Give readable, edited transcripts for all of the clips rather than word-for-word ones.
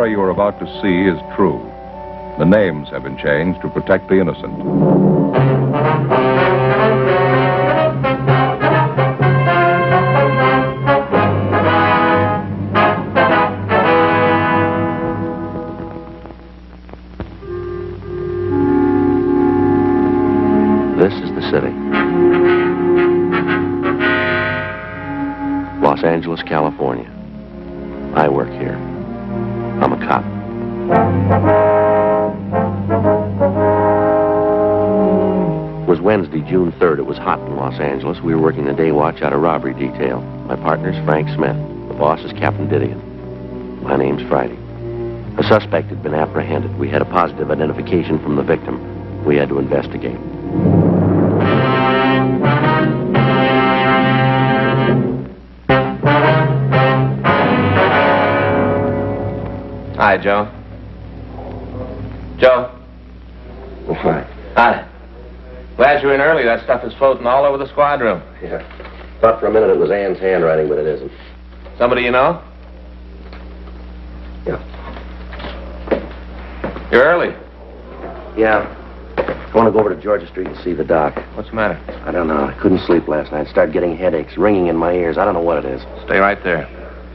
story you are about to see is true. The names have been changed to protect the innocent. This is the city. Los Angeles, California. I work here. I'm a cop. It was Wednesday, June 3rd. It was hot in Los Angeles. We were working the day watch out of robbery detail. My partner's Frank Smith. The boss is Captain Didion. My name's Friday. A suspect had been apprehended. We had a positive identification from the victim. We had to investigate. Hi, Joe. Joe. Hi. Hi. Glad you're in early. That stuff is floating all over the squad room. Yeah. Thought for a minute it was Ann's handwriting, but it isn't. Somebody you know? Yeah. You're early. Yeah. I want to go over to Georgia Street and see the doc. What's the matter? I don't know. I couldn't sleep last night. Started getting headaches, ringing in my ears. I don't know what it is. Stay right there.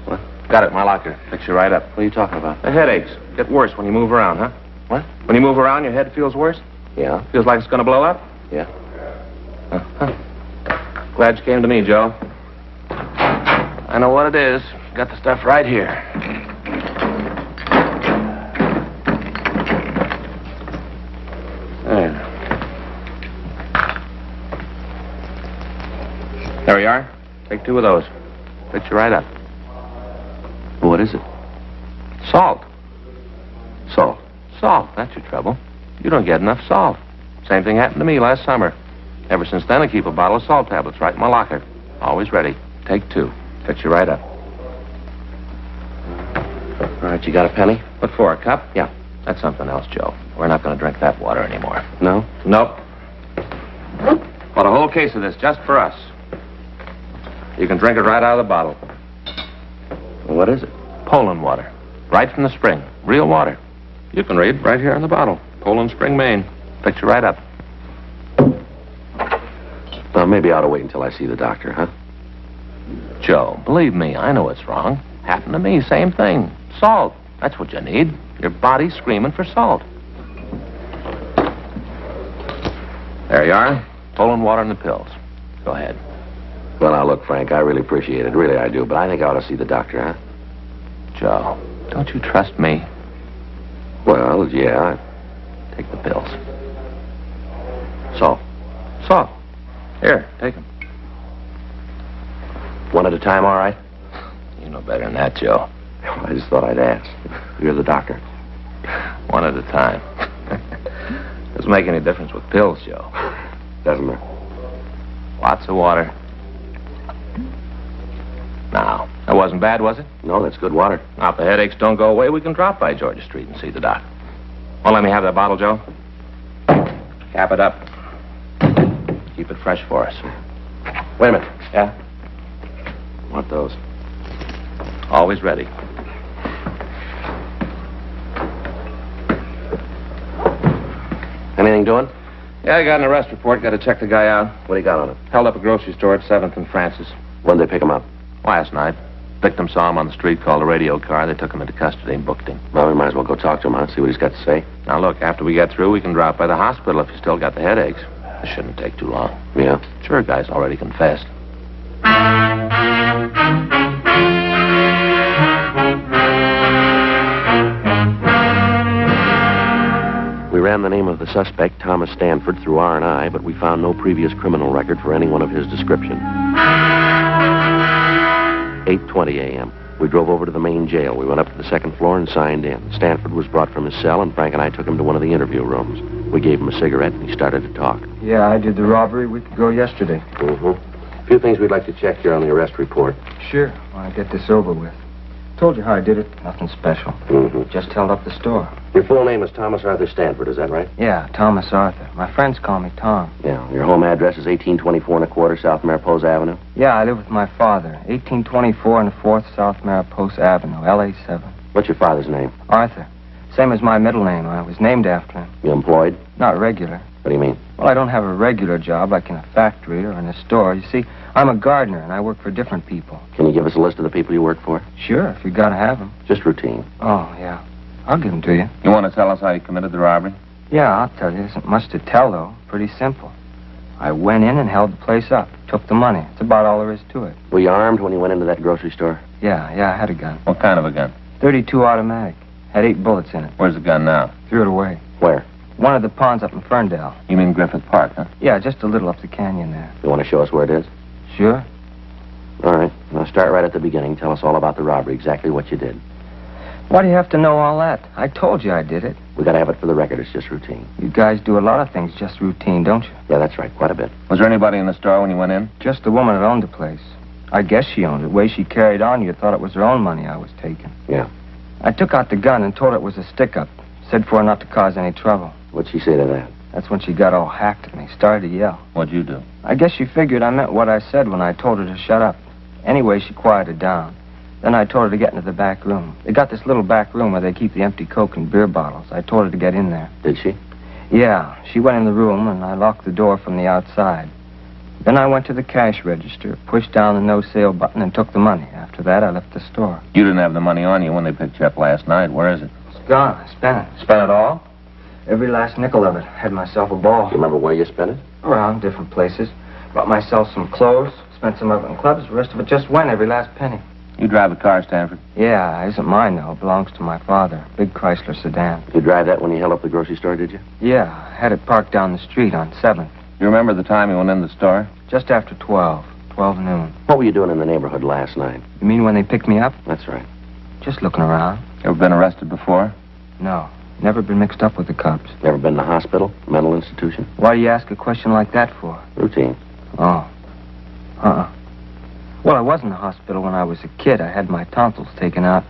What? Got it in my locker. Fix you right up. What are you talking about? The headaches get worse when you move around, huh? What? When you move around, your head feels worse? Yeah. Feels like it's going to blow up? Yeah. Glad you came to me, Joe. I know what it is. Got the stuff right here. There we are. Take 2 of those. Fix you right up. What is it? Salt. Salt. Salt. That's your trouble. You don't get enough salt. Same thing happened to me last summer. Ever since then, I keep a bottle of salt tablets right in my locker. Always ready. Take 2. Fix you right up. All right, you got a penny? What for, a cup? Yeah. That's something else, Joe. We're not going to drink that water anymore. No? Nope. Bought a whole case of this just for us. You can drink it right out of the bottle. Well, what is it? Poland water. Right from the spring. Real water. You can read right here on the bottle. Poland Spring, Maine. Fix you right up. Well, maybe I ought to wait until I see the doctor, huh? Joe, believe me, I know it's wrong. Happened to me, same thing. Salt. That's what you need. Your body's screaming for salt. There you are. Poland water and the pills. Go ahead. Well, now, look, Frank, I really appreciate it. Really, I do. But I think I ought to see the doctor, huh? Joe, don't you trust me? Well, yeah. Take the pills. Salt. Salt. Here, take them. One at a time, all right? You know better than that, Joe. I just thought I'd ask. You're the doctor. One at a time. Doesn't make any difference with pills, Joe. Doesn't it? Lots of water. Now, that wasn't bad, was it? No, that's good water. Now, if the headaches don't go away, we can drop by Georgia Street and see the doc. Well, let me have that bottle, Joe. Cap it up. Keep it fresh for us. Wait a minute. Yeah? Want those? Always ready. Anything doing? Yeah, I got an arrest report. Got to check the guy out. What do you got on it? Held up a grocery store at 7th and Francis. When'd they pick him up? Last night. Victim saw him on the street, called a radio car. They took him into custody and booked him. Well, we might as well go talk to him, huh? See what he's got to say. Now, look, after we get through, we can drop by the hospital if you still got the headaches. This shouldn't take too long. Yeah? Sure, guy's already confessed. We ran the name of the suspect, Thomas Stanford, through R&I, but we found no previous criminal record for anyone of his description. 8:20 a.m. We drove over to the main jail. We went up to the second floor and signed in. Stanford was brought from his cell, and Frank and I took him to one of the interview rooms. We gave him a cigarette, and he started to talk. Yeah, I did the robbery a week ago yesterday. Mm-hmm. A few things we'd like to check here on the arrest report. Sure, when I get this over with. Told you how I did it. Nothing special. Mm-hmm. Just held up the store. Your full name is Thomas Arthur Stanford, is that right? Yeah, Thomas Arthur. My friends call me Tom. Yeah. Your home address is 1824 1/4 South Mariposa Avenue? Yeah, I live with my father. 1824 and 4th South Mariposa Avenue, LA 7. What's your father's name? Arthur. Same as my middle name. I was named after him. You employed? Not regular. What do you mean? Well, I don't have a regular job like in a factory or in a store. You see, I'm a gardener, and I work for different people. Can you give us a list of the people you work for? Sure, if you gotta have them. Just routine. Oh, yeah. I'll give them to you. You want to tell us how you committed the robbery? Yeah, I'll tell you. There isn't much to tell, though. Pretty simple. I went in and held the place up. Took the money. That's about all there is to it. Were you armed when you went into that grocery store? Yeah, I had a gun. What kind of a gun? .32 automatic. Had 8 bullets in it. Where's the gun now? Threw it away. Where? One of the ponds up in Ferndale. You mean Griffith Park, huh? Yeah, just a little up the canyon there. You want to show us where it is? Sure. All right. Now start right at the beginning. Tell us all about the robbery, exactly what you did. Why do you have to know all that? I told you I did it. We got to have it for the record. It's just routine. You guys do a lot of things just routine, don't you? Yeah, that's right. Quite a bit. Was there anybody in the store when you went in? Just the woman that owned the place. I guess she owned it. The way she carried on, you thought it was her own money I was taking. Yeah. I took out the gun and told her it was a stick-up. Said for her not to cause any trouble. What'd she say to that? That's when she got all hacked at me. Started to yell. What'd you do? I guess she figured I meant what I said when I told her to shut up. Anyway, she quieted down. Then I told her to get into the back room. They got this little back room where they keep the empty Coke and beer bottles. I told her to get in there. Did she? Yeah, she went in the room, and I locked the door from the outside. Then I went to the cash register, pushed down the no-sale button, and took the money. After that, I left the store. You didn't have the money on you when they picked you up last night. Where is it? It's gone. I spent it. Spent it all? Every last nickel of it. Had myself a ball. You remember where you spent it? Around different places. Bought myself some clothes, spent some of it in clubs. The rest of it just went, every last penny. You drive a car, Stanford? Yeah, it isn't mine, though. It belongs to my father. Big Chrysler sedan. You drive that when you held up the grocery store, did you? Yeah, I had it parked down the street on 7th. You remember the time you went in the store? Just after 12 noon. What were you doing in the neighborhood last night? You mean when they picked me up? That's right. Just looking around. You ever been arrested before? No, never been mixed up with the cops. Never been to the hospital? Mental institution? Why do you ask a question like that for? Routine. Oh. Well, I was in the hospital when I was a kid. I had my tonsils taken out.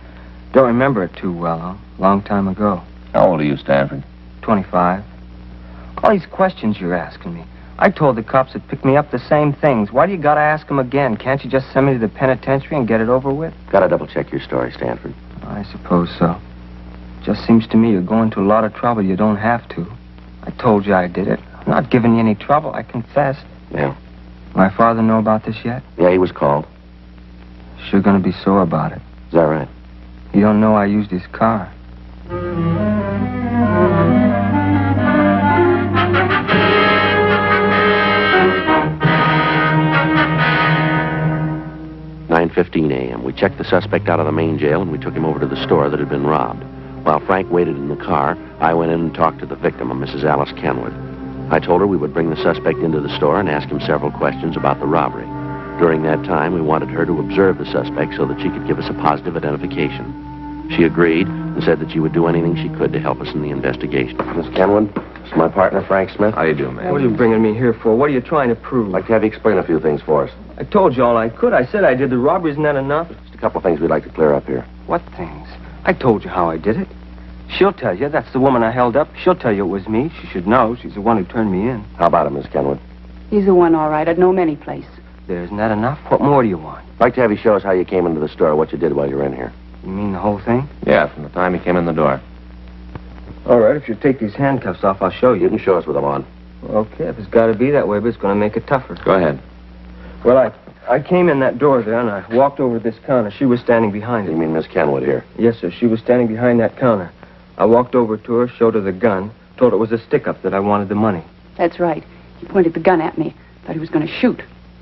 Don't remember it too well, huh? Long time ago. How old are you, Stanford? 25. All these questions you're asking me. I told the cops that picked me up the same things. Why do you gotta ask them again? Can't you just send me to the penitentiary and get it over with? Gotta double-check your story, Stanford. I suppose so. Just seems to me you're going to a lot of trouble you don't have to. I told you I did it. I'm not giving you any trouble. I confessed. Yeah. My father know about this yet? Yeah, he was called. Sure gonna be sore about it. Is that right? You don't know I used his car. "9:15 a.m. We checked the suspect out of the main jail, and we took him over to the store that had been robbed. While Frank waited in the car, I went in and talked to the victim, a Mrs. Alice Kenwood. I told her we would bring the suspect into the store and ask him several questions about the robbery. During that time, we wanted her to observe the suspect so that she could give us a positive identification. She agreed and said that she would do anything she could to help us in the investigation. Miss Kenwood, this is my partner, Frank Smith. How you do, man? What are you bringing me here for? What are you trying to prove? I'd like to have you explain a few things for us. I told you all I could. I said I did the robbery. Isn't that enough? Just a couple of things we'd like to clear up here. What things? I told you how I did it. She'll tell you. That's the woman I held up. She'll tell you it was me. She should know. She's the one who turned me in. How about it, Miss Kenwood? He's the one, all right. I'd know him any place. There, isn't that enough? What more do you want? I'd like to have you show us how you came into the store, what you did while you were in here. You mean the whole thing? Yeah, from the time he came in the door. All right, if you take these handcuffs off, I'll show You you. can show us with them on. Okay, if it's got to be that way, but it's going to make it tougher. Go ahead. Well, I came in that door there, and I walked over to this counter. She was standing behind You it. mean Miss Kenwood here? Yes, sir. She was standing behind that counter. I walked over to her, showed her the gun, told her it was a stick-up, that I wanted the money. That's right. He pointed the gun at me. Thought he was going to shoot.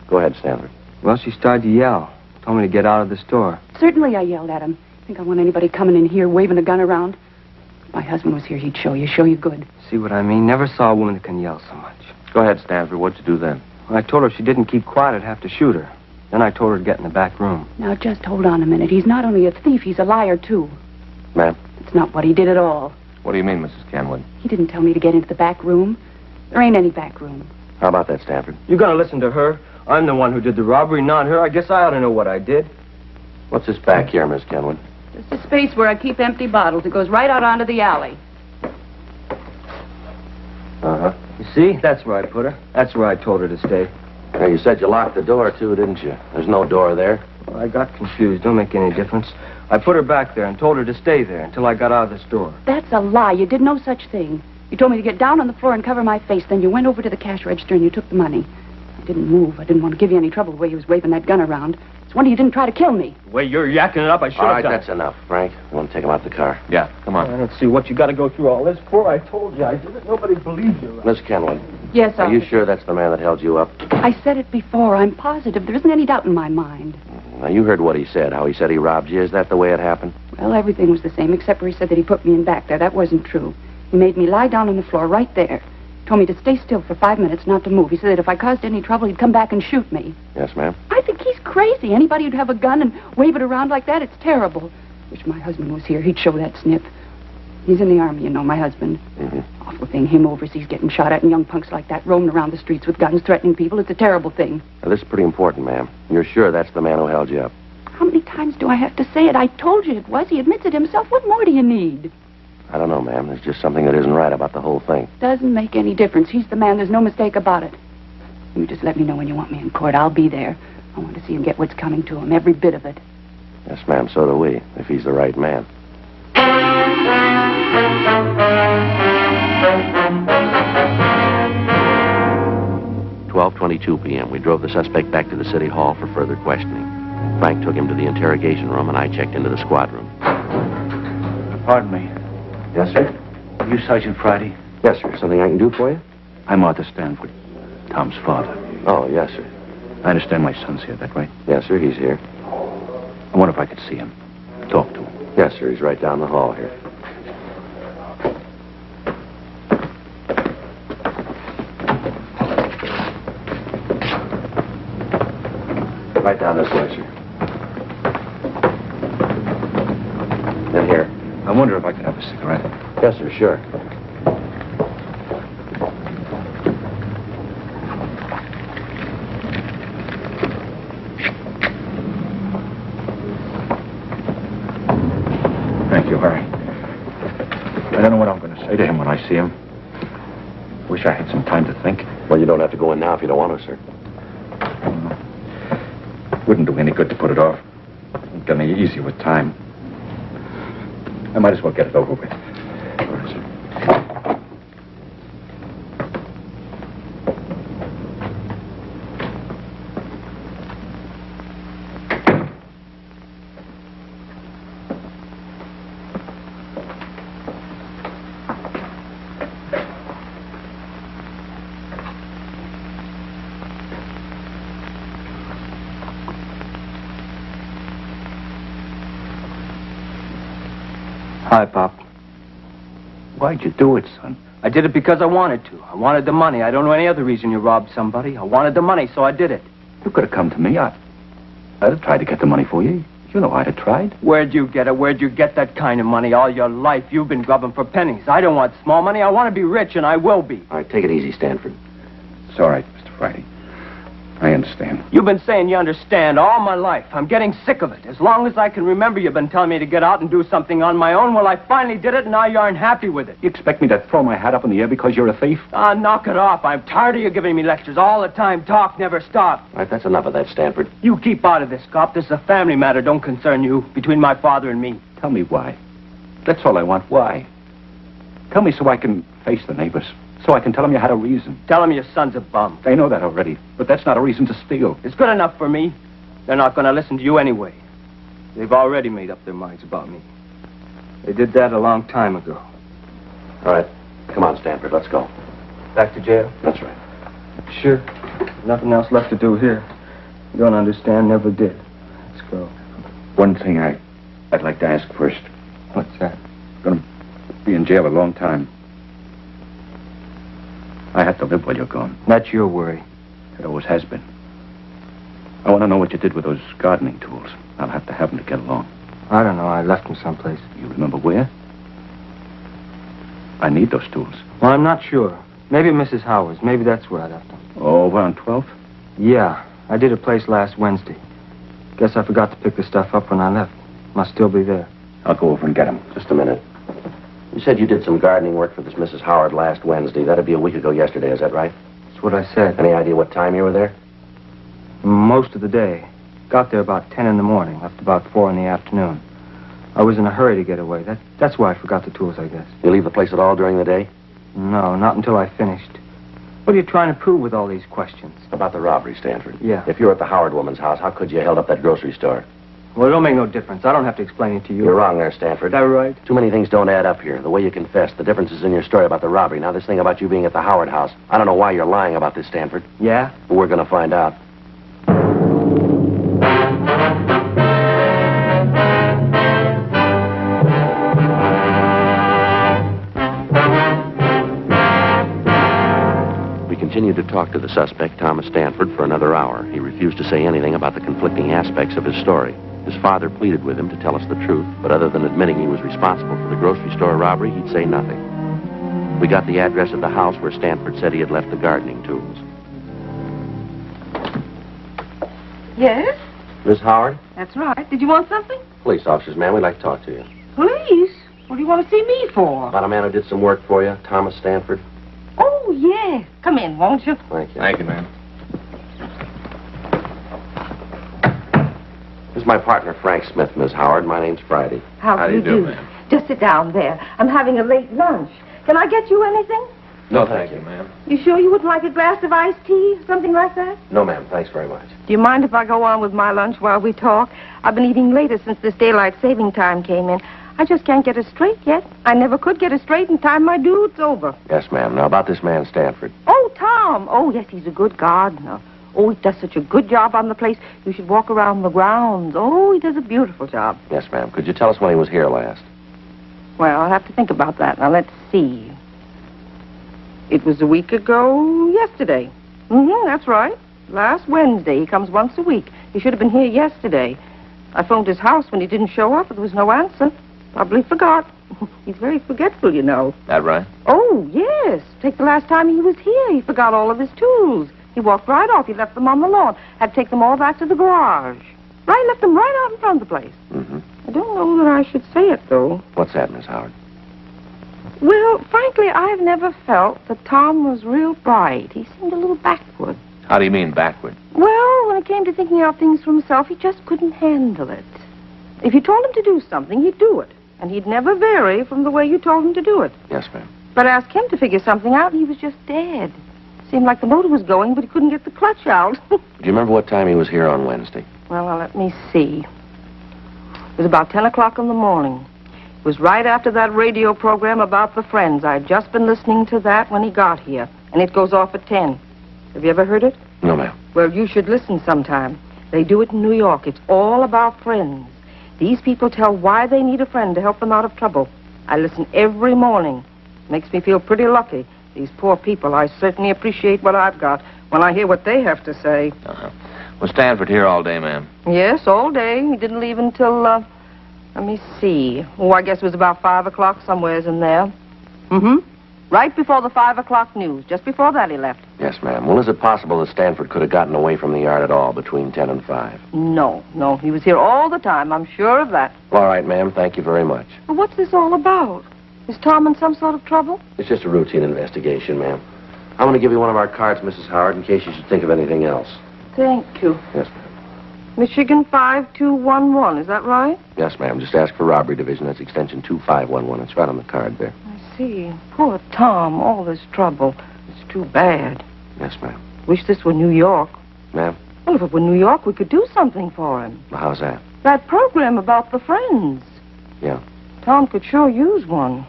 Go ahead, Stanford. Well, she started to yell. Told me to get out of the store. Certainly I yelled at him. Think I want anybody coming in here waving a gun around? If my husband was here, he'd show you good. See what I mean? Never saw a woman that can yell so much. Go ahead, Stanford. What'd you do then? When I told her if she didn't keep quiet, I'd have to shoot her. Then I told her to get in the back room. Now, just hold on a minute. He's not only a thief, he's a liar, too. Ma'am? It's not what he did at all. What do you mean, Mrs. Kenwood? He didn't tell me to get into the back room. There ain't any back room. How about that, Stanford? You gonna listen to her? I'm the one who did the robbery, not her. I guess I ought to know what I did. What's this back here, Miss Kenwood? Just a space where I keep empty bottles. It goes right out onto the alley. Uh-huh. You see? That's where I put her. That's where I told her to stay. Now, you said you locked the door, too, didn't you? There's no door there. Well, I got confused. Don't make any difference. I put her back there and told her to stay there until I got out of the store. That's a lie. You did no such thing. You told me to get down on the floor and cover my face. Then you went over to the cash register and you took the money. I didn't move. I didn't want to give you any trouble the way you was waving that gun around. It's a wonder you didn't try to kill me. The way you're yakking it up, I should All have right, done. that's enough, Frank. You want to take him out the car? Yeah, come on. I don't see what you got to go through all this for. I told you I did it. Nobody believes you. Miss Kenwood, Yes, are you sure that's the man that held you up? I said it before. I'm positive. There isn't any doubt in my mind. Now, you heard what he said, how he said he robbed you. Is that the way it happened? Well, everything was the same, except where he said that he put me in back there. That wasn't true. He made me lie down on the floor right there. Told me to stay still for 5 minutes, not to move. He said that if I caused any trouble, he'd come back and shoot me. Yes, ma'am. I think he's crazy. Anybody who'd have a gun and wave it around like that, it's terrible. Wish my husband was here. He'd show that snip. He's in the army, you know, my husband. Mm-hmm. Awful thing, him overseas getting shot at and young punks like that roaming around the streets with guns, threatening people. It's a terrible thing. Now, this is pretty important, ma'am. You're sure that's the man who held you up? How many times do I have to say it? I told you it was. He admits it himself. What more do you need? I don't know, ma'am. There's just something that isn't right about the whole thing. Doesn't make any difference. He's the man. There's no mistake about it. You just let me know when you want me in court. I'll be there. I want to see him get what's coming to him, every bit of it. Yes, ma'am, so do we, if he's the right man. 12:22 p.m. We drove the suspect back to the city hall for further questioning. Frank took him to the interrogation room, and I checked into the squad room. Pardon me. Yes, sir? Are you Sergeant Friday? Yes, sir. Something I can do for you? I'm Arthur Stanford, Tom's father. Oh, yes, sir. I understand my son's here, that right? Yes, sir, he's here. I wonder if I could see him. Talk to him. Yes, sir, he's right down the hall here. Right down this way, sir. In here. I wonder if I could have a cigarette. Yes, sir, sure. Thank you, Harry. I don't know what I'm going to say to him when I see him. Wish I had some time to think. Well, you don't have to go in now if you don't want to, sir. Wouldn't do any good to put it off. Won't get any easier with time. I might as well get it over with. All right, sir. Hi, Pop. Why'd you do it, son? I did it because I wanted to. I wanted the money. I don't know any other reason you robbed somebody. I wanted the money, so I did it. You could have come to me. I'd have tried to get the money for you. You know I'd have tried. Where'd you get it? Where'd you get that kind of money? All your life, you've been grubbing for pennies. I don't want small money. I want to be rich, and I will be. All right, take it easy, Stanford. It's all right, Mr. Friday. I understand. You've been saying you understand all my life. I'm getting sick of it. As long as I can remember, you've been telling me to get out and do something on my own. Well, I finally did it, and now you aren't happy with it. You expect me to throw my hat up in the air because you're a thief? Ah, knock it off. I'm tired of you giving me lectures all the time. Talk never stop. All right, that's enough of that, Stanford. You keep out of this, cop. This is a family matter. Don't concern you. Between my father and me. Tell me why. That's all I want. Why? Tell me so I can face the neighbors. So I can tell them you had a reason. Tell him your son's a bum. They know that already, but that's not a reason to steal. It's good enough for me. They're not going to listen to you anyway. They've already made up their minds about me. They did that a long time ago. All right, come on, Stanford, let's go. Back to jail? That's right. Sure. Nothing else left to do here. You don't understand, never did. Let's go. One thing I'd like to ask first. What's that? I'm going to be in jail a long time. I have to live while you're gone. That's your worry. It always has been. I want to know what you did with those gardening tools. I'll have to have them to get along. I don't know. I left them someplace. You remember where? I need those tools. Well, I'm not sure. Maybe Mrs. Howard's. Maybe that's where I left them. Oh, over on 12th? Yeah. I did a place last Wednesday. Guess I forgot to pick the stuff up when I left. Must still be there. I'll go over and get them. Just a minute. You said you did some gardening work for this Mrs. Howard last Wednesday. That'd be a week ago yesterday, is that right? That's what I said. Any idea what time you were there? Most of the day. Got there about 10 in the morning, left about 4 in the afternoon. I was in a hurry to get away. That's why I forgot the tools, I guess. You leave the place at all during the day? No, not until I finished. What are you trying to prove with all these questions? About the robbery, Stanford. Yeah. If you were at the Howard woman's house, how could you have held up that grocery store? Well, it don't make no difference. I don't have to explain it to you. You're wrong there, Stanford. Is that right? Too many things don't add up here. The way you confessed, the differences in your story about the robbery. Now, this thing about you being at the Howard house. I don't know why you're lying about this, Stanford. Yeah? But we're going to find out. We continued to talk to the suspect, Thomas Stanford, for another hour. He refused to say anything about the conflicting aspects of his story. His father pleaded with him to tell us the truth, but other than admitting he was responsible for the grocery store robbery, he'd say nothing. We got the address of the house where Stanford said he had left the gardening tools. Yes, Miss Howard? that's right. Did you want something? Police officers, ma'am. We'd like to talk to you. Police? What do you want to see me for? About a man who did some work for you, Thomas Stanford. Oh, yes. Come in, won't you? Thank you. Thank you, ma'am. This is my partner, Frank Smith, Miss Howard. My name's Friday. How do you do, ma'am? Just sit down there. I'm having a late lunch. Can I get you anything? No, thank you, ma'am. You sure you would like a glass of iced tea? Something like that? No, ma'am. Thanks very much. Do you mind if I go on with my lunch while we talk? I've been eating later since this daylight saving time came in. I just can't get it straight yet. I never could get it straight in time my dude's over. Yes, ma'am. Now, about this man, Stanford. Oh, Tom. Oh, yes, he's a good gardener. Oh, he does such a good job on the place. You should walk around the grounds. Oh, he does a beautiful job. Yes, ma'am. Could you tell us when he was here last? Well, I'll have to think about that. Now, let's see. It was a week ago yesterday. That's right. Last Wednesday. He comes once a week. He should have been here yesterday. I phoned his house when he didn't show up, but there was no answer. Probably forgot. He's very forgetful, you know. That right? Oh, yes. Take the last time he was here. He forgot all of his tools. He walked right off. He left them on the lawn. Had to take them all back to the garage. Right, left them right out in front of the place. Mm-hmm. I don't know that I should say it, though. What's that, Miss Howard? Well, frankly, I've never felt that Tom was real bright. He seemed a little backward. How do you mean backward? Well, when it came to thinking out things for himself, he just couldn't handle it. If you told him to do something, he'd do it. And he'd never vary from the way you told him to do it. Yes, ma'am. But ask him to figure something out, and he was just dead. Seemed like the motor was going, but he couldn't get the clutch out. Do you remember what time he was here on Wednesday? Well, now, let me see. It was about 10 o'clock in the morning. It was right after that radio program about the Friends. I'd just been listening to that when he got here, and it goes off at 10. Have you ever heard it? No, ma'am. Well, you should listen sometime. They do it in New York. It's all about friends. These people tell why they need a friend to help them out of trouble. I listen every morning. Makes me feel pretty lucky. These poor people, I certainly appreciate what I've got when I hear what they have to say. Uh-huh. Was Stanford here all day, ma'am? Yes, all day. He didn't leave until, let me see. Oh, I guess it was about 5 o'clock, somewheres in there. Right before the 5 o'clock news. Just before that he left. Yes, ma'am. Well, is it possible that Stanford could have gotten away from the yard at all between 10 and 5? No. He was here all the time. I'm sure of that. All right, ma'am. Thank you very much. But what's this all about? Is Tom in some sort of trouble? It's just a routine investigation, ma'am. I'm going to give you one of our cards, Mrs. Howard, in case you should think of anything else. Thank you. Yes, ma'am. Michigan 5211, is that right? Yes, ma'am. Just ask for Robbery Division. That's extension 2511. It's right on the card there. I see. Poor Tom, all this trouble. It's too bad. Yes, ma'am. Wish this were New York. Ma'am? Well, if it were New York, we could do something for him. Well, how's that? That program about the Friends. Yeah. Tom could sure use one.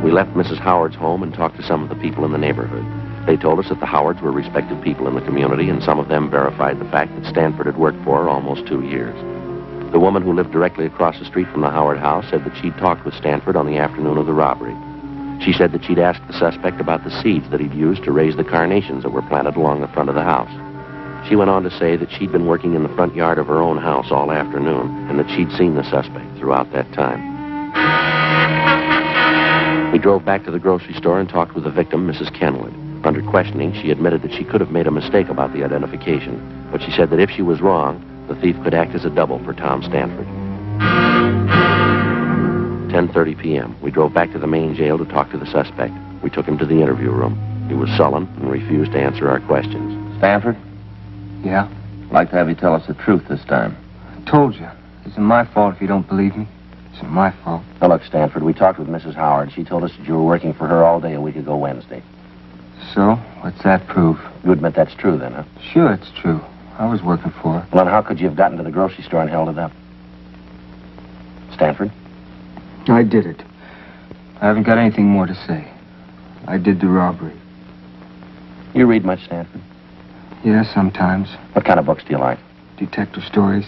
We left Mrs. Howard's home and talked to some of the people in the neighborhood. They told us that the Howards were respected people in the community, and some of them verified the fact that Stanford had worked for her almost 2 years. The woman who lived directly across the street from the Howard house said that she'd talked with Stanford on the afternoon of the robbery. She said that she'd asked the suspect about the seeds that he'd used to raise the carnations that were planted along the front of the house. She went on to say that she'd been working in the front yard of her own house all afternoon, and that she'd seen the suspect throughout that time. We drove back to the grocery store and talked with the victim, Mrs. Kenwood. Under questioning, she admitted that she could have made a mistake about the identification, but she said that if she was wrong, the thief could act as a double for Tom Stanford. 10:30 p.m. We drove back to the main jail to talk to the suspect. We took him to the interview room. He was sullen and refused to answer our questions. Stanford, Yeah? I'd like to have you tell us the truth this time. I told you. It isn't my fault if you don't believe me. It isn't my fault. Now, look, Stanford, we talked with Mrs. Howard. She told us that you were working for her all day a week ago Wednesday. So? What's that prove? You admit that's true, then, huh? Sure, it's true. I was working for her. Well, then how could you have gotten to the grocery store and held it up? Stanford? I did it. I haven't got anything more to say. I did the robbery. You read much, Stanford? Yeah, sometimes. What kind of books do you like? Detective stories.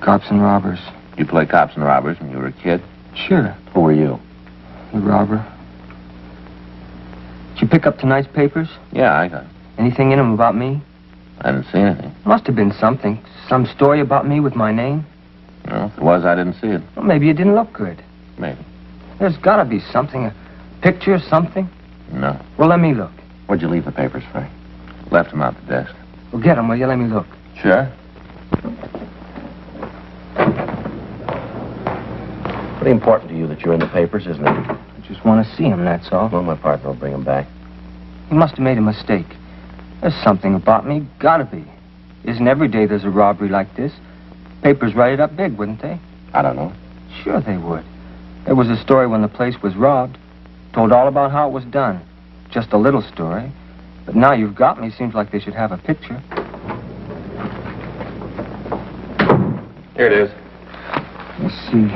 Cops and robbers. You played cops and robbers when you were a kid? Sure. Who were you? The robber. Did you pick up tonight's papers? Yeah, I got it. Anything in them about me? I didn't see anything. Must have been something. Some story about me with my name. No, if it was, I didn't see it. Well, maybe it didn't look good. Maybe. There's got to be something. A picture or something. No. Well, let me look. Where'd you leave the papers, Frank? Left them out the desk. Well, get them, will you? Let me look. Sure. Pretty important to you that you're in the papers, isn't it? I just want to see him, that's all. Well, my partner will bring them back. He must have made a mistake. There's something about me. Gotta be. Isn't every day there's a robbery like this? Papers write it up big, wouldn't they? I don't know. Sure they would. There was a story when the place was robbed. Told all about how it was done. Just a little story. But now you've got me, seems like they should have a picture. Here it is. Let's see.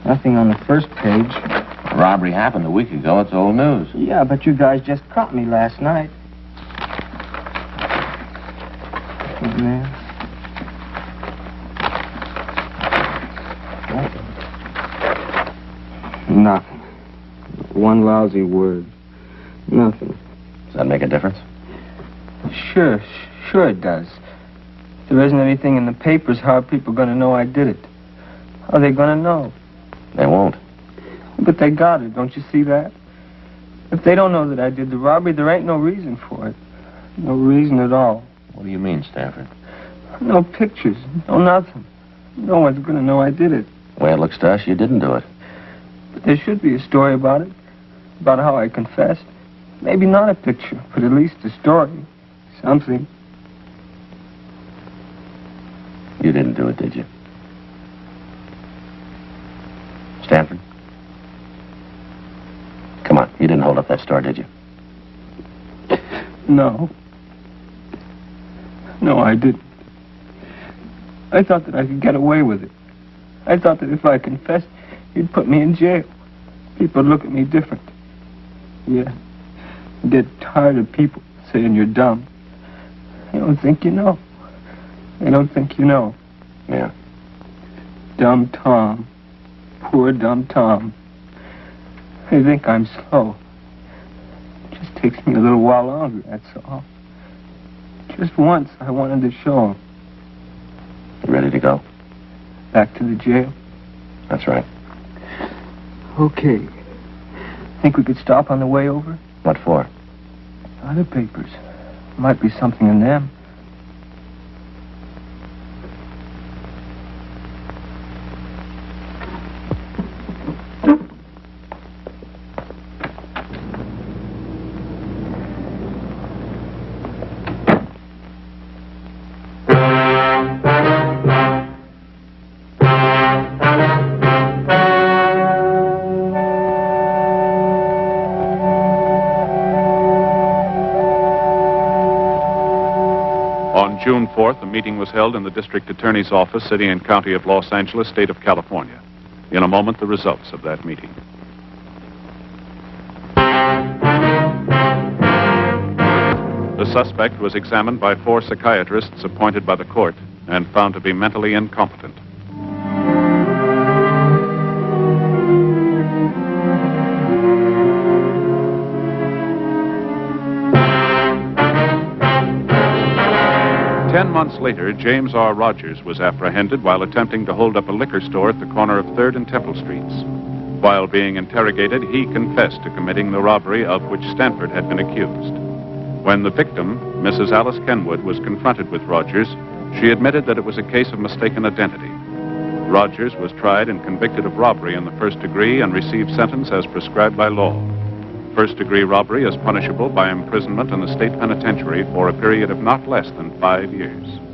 Nothing on the first page. The robbery happened a week ago. It's old news. Yeah, but you guys just caught me last night. Man. Nothing. One lousy word. Nothing. Does that make a difference? Sure it does. If there isn't anything in the papers, how are people going to know I did it? How are they going to know? They won't. But they got it, don't you see that? If they don't know that I did the robbery, there ain't no reason for it. No reason at all. What do you mean, Stanford? No pictures, no nothing. No one's going to know I did it. The way it looks to us, you didn't do it. But there should be a story about it. About how I confessed. Maybe not a picture, but at least a story. Something. You didn't do it, did you? Stanford? Come on, you didn't hold up that store, did you? No. No, I didn't. I thought that I could get away with it. I thought that if I confessed, you'd put me in jail. People'd look at me different. Yeah. You get tired of people saying you're dumb. They don't think you know. They don't think you know. Yeah. Dumb Tom. Poor dumb Tom. They think I'm slow. It just takes me a little while longer, that's all. Just once, I wanted to show them. You ready to go? Back to the jail? That's right. Okay. Think we could stop on the way over? What for? Other papers. Might be something in them. On June 4th, a meeting was held in the District Attorney's Office, City and County of Los Angeles, State of California. In a moment, the results of that meeting. The suspect was examined by 4 psychiatrists appointed by the court and found to be mentally incompetent. Months later, James R. Rogers was apprehended while attempting to hold up a liquor store at the corner of 3rd and Temple Streets. While being interrogated, he confessed to committing the robbery of which Stanford had been accused. When the victim, Mrs. Alice Kenwood, was confronted with Rogers, she admitted that it was a case of mistaken identity. Rogers was tried and convicted of robbery in the 1st degree and received sentence as prescribed by law. First-degree robbery is punishable by imprisonment in the state penitentiary for a period of not less than 5 years.